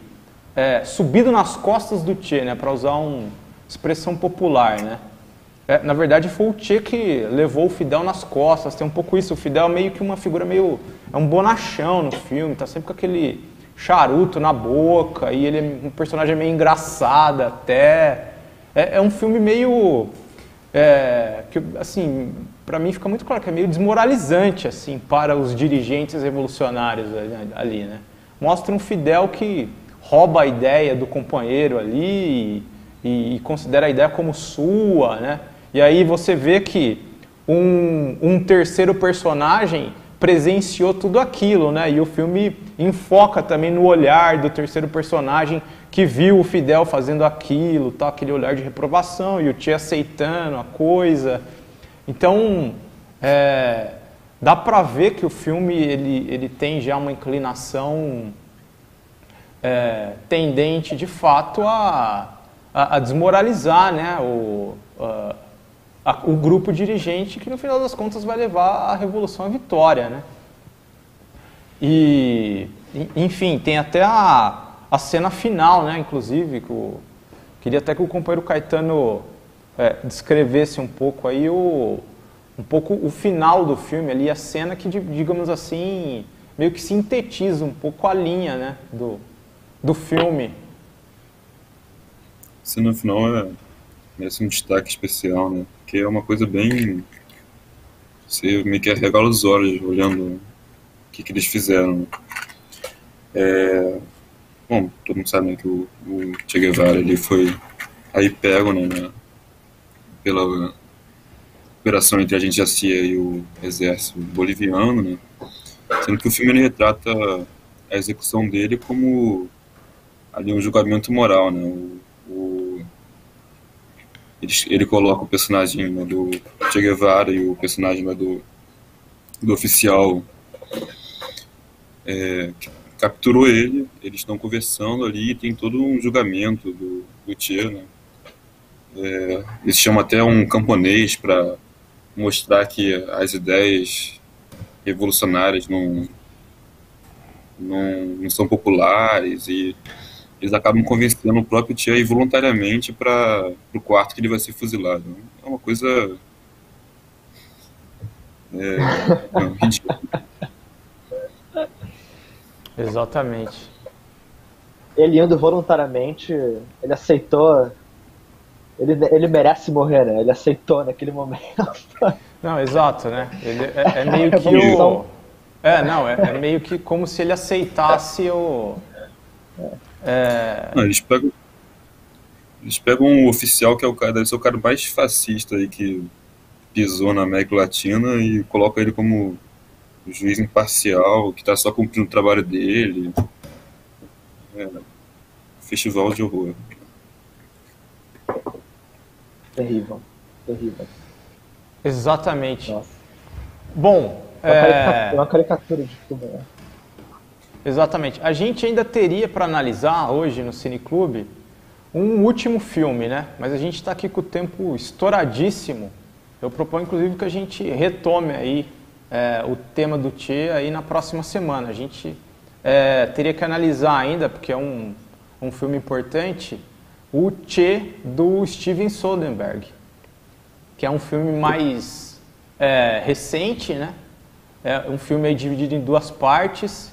subido nas costas do Che, né, para usar uma expressão popular, né? Na verdade, foi o Che que levou o Fidel nas costas, tem um pouco isso. O Fidel é meio que uma figura meio... é um bonachão no filme, tá sempre com aquele charuto na boca, e ele é um personagem meio engraçado até. É um filme meio... que, assim, para mim fica muito claro que é meio desmoralizante, assim, para os dirigentes revolucionários ali, né? Mostra um Fidel que rouba a ideia do companheiro ali e considera a ideia como sua, né? E aí você vê que um terceiro personagem presenciou tudo aquilo, né? E o filme enfoca também no olhar do terceiro personagem que viu o Fidel fazendo aquilo, tá? Aquele olhar de reprovação, e o Che aceitando a coisa. Então, dá pra ver que o filme ele tem já uma inclinação tendente, de fato, a desmoralizar, né? O grupo dirigente que, no final das contas, vai levar a revolução à vitória, né? E, enfim, tem até a cena final, né? Inclusive, Queria até que o companheiro Caetano descrevesse um pouco aí o final do filme ali, a cena que, digamos assim, meio que sintetiza um pouco a linha, né, do filme. A cena final merece um destaque especial, né? Porque é uma coisa bem... Você meio que arregala os olhos olhando o que eles fizeram. Bom, todo mundo sabe, né, que o Che Guevara ele foi aí pego, né, pela operação entre a agente da CIA e o exército boliviano, né? Sendo que o filme ele retrata a execução dele como ali um julgamento moral, né? Ele coloca o personagem, né, do Che Guevara e o personagem, né, do oficial que capturou ele. Eles estão conversando ali e tem todo um julgamento do Che, né? Eles chamam até um camponês para mostrar que as ideias revolucionárias não são populares, e eles acabam convencendo o próprio Che a ir voluntariamente para o quarto que ele vai ser fuzilado. É uma coisa ridícula. Exatamente. Ele indo voluntariamente, ele aceitou. Ele merece morrer, né? Ele aceitou naquele momento. Não, exato, né? Ele é meio que o... É meio que como se ele aceitasse o... Não, eles pegam um oficial que deve ser o cara mais fascista aí que pisou na América Latina, e colocam ele como juiz imparcial, que está só cumprindo o trabalho dele. Festival de horror. Terrível, terrível. Exatamente. Nossa. Bom, Uma caricatura de tudo, né? Exatamente. A gente ainda teria para analisar hoje no Cineclube um último filme, né? Mas a gente está aqui com o tempo estouradíssimo. Eu proponho, inclusive, que a gente retome aí o tema do Che aí na próxima semana. A gente teria que analisar ainda, porque é um filme importante, o Che do Steven Soderbergh, que é um filme mais recente, né? É um filme aí dividido em duas partes,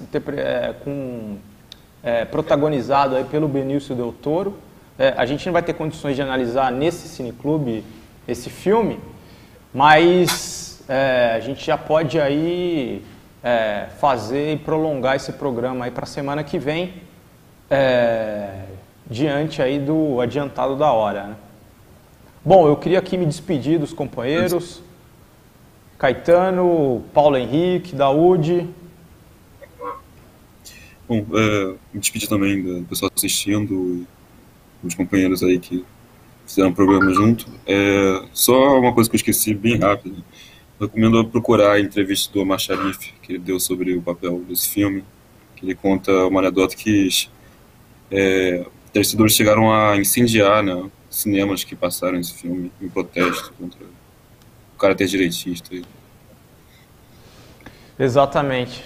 protagonizado aí pelo Benício Del Toro. A gente não vai ter condições de analisar nesse Cineclube esse filme, mas a gente já pode aí fazer e prolongar esse programa aí para a semana que vem, diante aí do adiantado da hora, né? Bom, eu queria aqui me despedir dos companheiros. Caetano, Paulo Henrique, Daúde. Bom, me despedir também do pessoal assistindo, os companheiros aí que fizeram o programa junto. Só uma coisa que eu esqueci bem rápido. Eu recomendo procurar a entrevista do Omar Sharif, que ele deu sobre o papel desse filme, que ele conta uma anedota que torcedores chegaram a incendiar, né, cinemas que passaram esse filme em protesto contra o caráter direitista. Exatamente.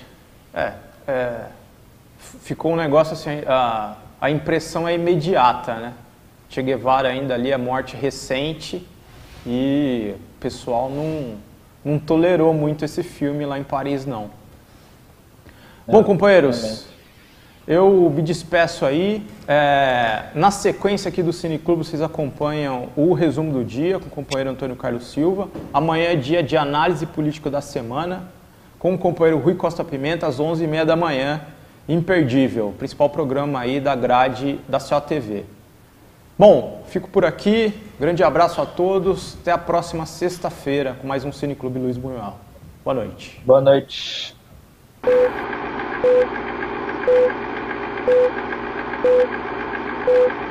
Ficou um negócio assim, a impressão é imediata, né? Che Guevara ainda ali, a morte recente, e o pessoal não tolerou muito esse filme lá em Paris, não. Bom, companheiros, eu me despeço aí. Na sequência aqui do Cineclube, vocês acompanham o resumo do dia com o companheiro Antônio Carlos Silva. Amanhã é dia de análise política da semana, com o companheiro Rui Costa Pimenta, às 11h30 da manhã. Imperdível, principal programa aí da grade da COTV. Bom, fico por aqui. Grande abraço a todos. Até a próxima sexta-feira com mais um Cineclube Luiz Buñuel. Boa noite. Boa noite. Thank you.